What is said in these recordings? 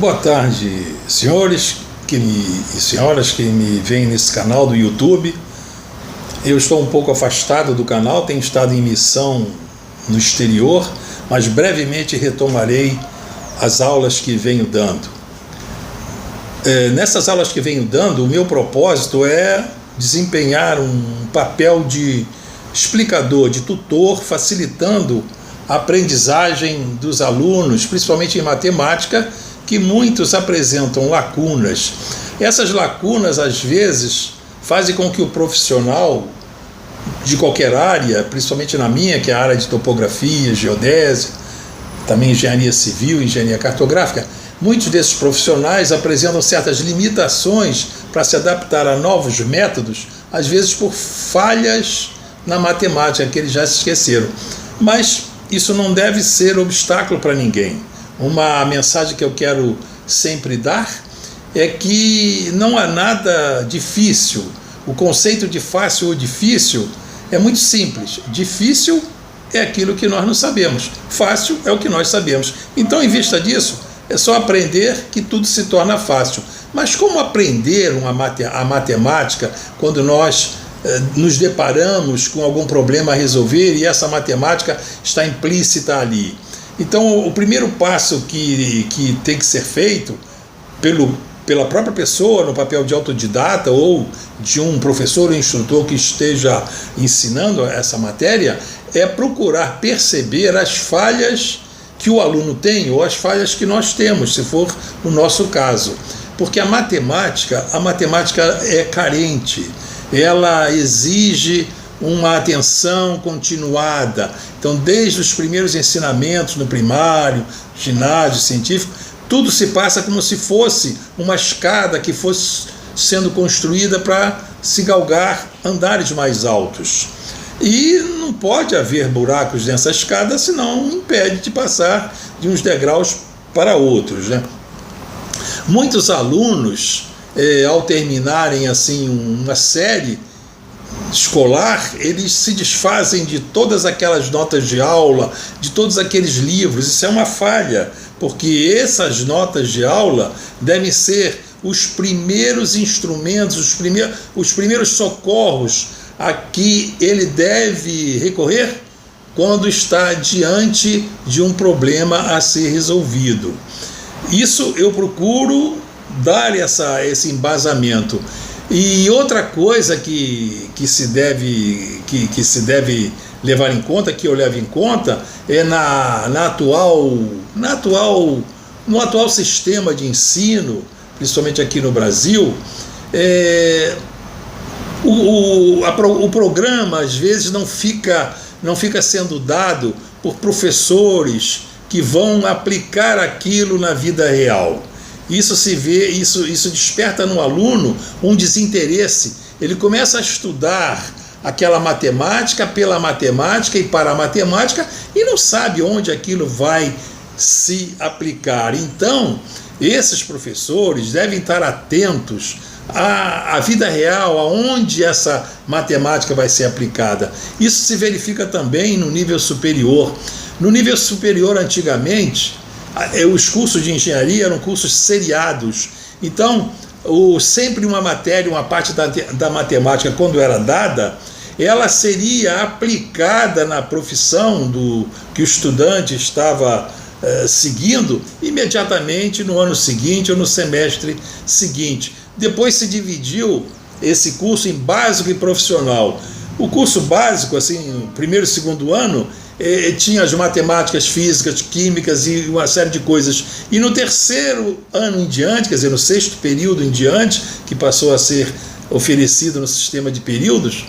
Boa tarde, senhores e senhoras que me veem nesse canal do YouTube. Eu estou um pouco afastado do canal, tenho estado em missão no exterior, mas brevemente retomarei as aulas que venho dando. Nessas aulas que venho dando, o meu propósito é desempenhar um papel de explicador, de tutor, facilitando a aprendizagem dos alunos, principalmente em matemática, que muitos apresentam lacunas. Essas lacunas, às vezes, fazem com que o profissional de qualquer área, principalmente na minha, que é a área de topografia, geodésia, também engenharia civil, engenharia cartográfica, muitos desses profissionais apresentam certas limitações para se adaptar a novos métodos, às vezes por falhas na matemática, que eles já se esqueceram. Mas isso não deve ser obstáculo para ninguém. Uma mensagem que eu quero sempre dar é que não há nada difícil. O conceito de fácil ou difícil é muito simples. Difícil é aquilo que nós não sabemos. Fácil é o que nós sabemos. Então, em vista disso, é só aprender que tudo se torna fácil. Mas como aprender a matemática quando nós nos deparamos com algum problema a resolver e essa matemática está implícita ali? Então, o primeiro passo que tem que ser feito pela própria pessoa, no papel de autodidata ou de um professor ou instrutor que esteja ensinando essa matéria, é procurar perceber as falhas que o aluno tem ou as falhas que nós temos, se for o nosso caso. Porque a matemática é carente, ela exige uma atenção continuada. Então, desde os primeiros ensinamentos no primário, ginásio, científico, tudo se passa como se fosse uma escada que fosse sendo construída para se galgar andares mais altos. E não pode haver buracos nessa escada, senão impede de passar de uns degraus para outros, né? Muitos alunos, ao terminarem assim uma série escolar, eles se desfazem de todas aquelas notas de aula, de todos aqueles livros. Isso é uma falha, porque essas notas de aula devem ser os primeiros instrumentos, os primeiros socorros a que ele deve recorrer quando está diante de um problema a ser resolvido. Isso eu procuro dar esse embasamento. E outra coisa que se deve levar em conta, que eu levo em conta, é no atual sistema de ensino, principalmente aqui no Brasil, o programa às vezes não fica sendo dado por professores que vão aplicar aquilo na vida real. Isso se vê, isso desperta no aluno um desinteresse. Ele começa a estudar aquela matemática pela matemática e para a matemática e não sabe onde aquilo vai se aplicar. Então, esses professores devem estar atentos à vida real, aonde essa matemática vai ser aplicada. Isso se verifica também no nível superior. No nível superior, antigamente, os cursos de engenharia eram cursos seriados. Então, sempre uma matéria, uma parte da matemática, quando era dada, ela seria aplicada na profissão que o estudante estava seguindo imediatamente no ano seguinte ou no semestre seguinte. Depois se dividiu esse curso em básico e profissional. O curso básico, assim, primeiro e segundo ano, tinha as matemáticas, físicas, químicas e uma série de coisas. E no terceiro ano em diante, quer dizer, no sexto período em diante, que passou a ser oferecido no sistema de períodos,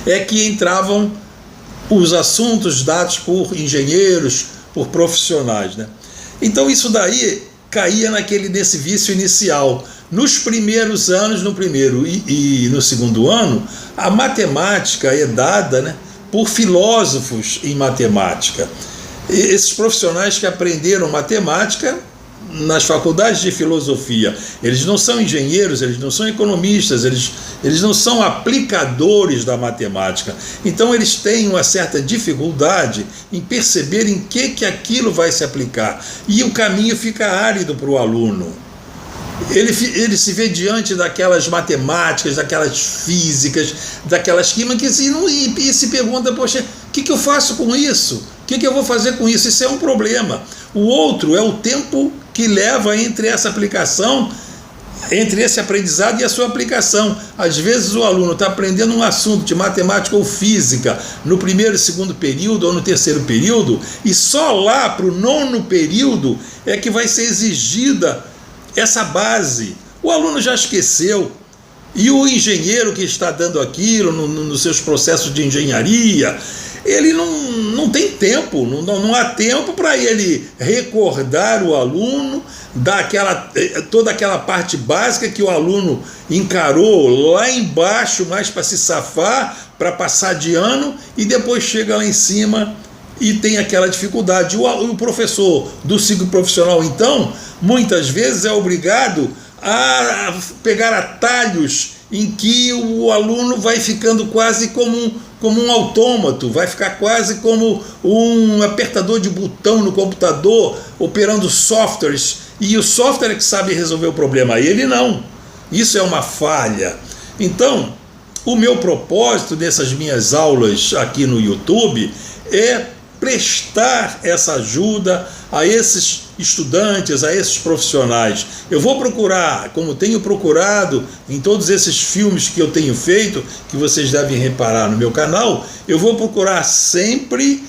é que entravam os assuntos dados por engenheiros, por profissionais, né? Então isso daí caía nesse vício inicial. Nos primeiros anos, no primeiro e no segundo ano, a matemática é dada, né, por filósofos em matemática. Esses profissionais que aprenderam matemática nas faculdades de filosofia, eles não são engenheiros, eles não são economistas, eles não são aplicadores da matemática. Então eles têm uma certa dificuldade em perceber em que aquilo vai se aplicar. E o caminho fica árido para o aluno. Ele se vê diante daquelas matemáticas, daquelas físicas, daquelas químicas e se pergunta, poxa, o que eu faço com isso? O que eu vou fazer com isso? Isso é um problema. O outro é o tempo que leva entre essa aplicação, entre esse aprendizado e a sua aplicação. Às vezes o aluno está aprendendo um assunto de matemática ou física no primeiro e segundo período ou no terceiro período, e só lá para o nono período é que vai ser exigida essa base. O aluno já esqueceu. E o engenheiro que está dando aquilo nos seus processos de engenharia, ele não tem tempo, não há tempo para ele recordar o aluno toda aquela parte básica que o aluno encarou lá embaixo, mais para se safar, para passar de ano, e depois chega lá em cima e tem aquela dificuldade. O professor do ciclo profissional, então, muitas vezes é obrigado a pegar atalhos em que o aluno vai ficando quase como um autômato, vai ficar quase como um apertador de botão no computador, operando softwares, e o software é que sabe resolver o problema, ele não. Isso é uma falha. Então, o meu propósito nessas minhas aulas aqui no YouTube é prestar essa ajuda a esses estudantes, a esses profissionais. Eu vou procurar, como tenho procurado em todos esses filmes que eu tenho feito, que vocês devem reparar no meu canal, eu vou procurar sempre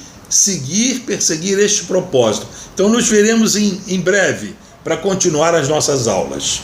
perseguir este propósito. Então nos veremos em breve para continuar as nossas aulas.